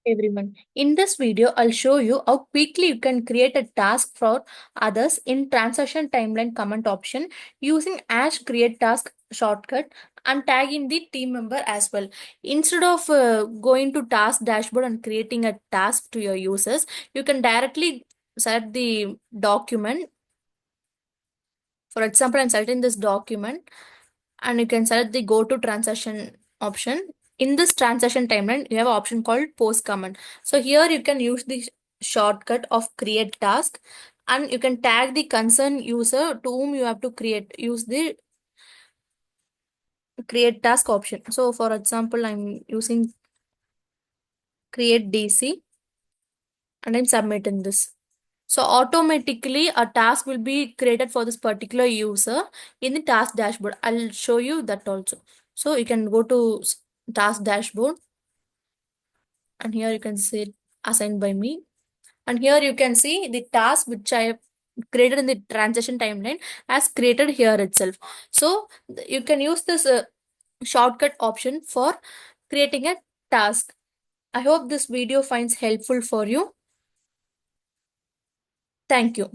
Everyone. In this video, I'll show you how quickly you can create a task for others in transaction timeline comment option using hash create task shortcut and tagging the team member as well. Instead of going to task dashboard and creating a task to your users, you can directly select the document. For example, I'm selecting this document and you can select the go to transaction option. In this transaction timeline, you have an option called post command. So here you can use the shortcut of create task and you can tag the concerned user to whom you have to use the create task option. So for example, I'm using create DC and I'm submitting this. So automatically a task will be created for this particular user in the task dashboard. I'll show you that also. So you can go to task dashboard and here you can see assigned by me. And here you can see the task which I have created in the transaction timeline as created here itself. So you can use this shortcut option for creating a task. I hope this video finds helpful for you. Thank you.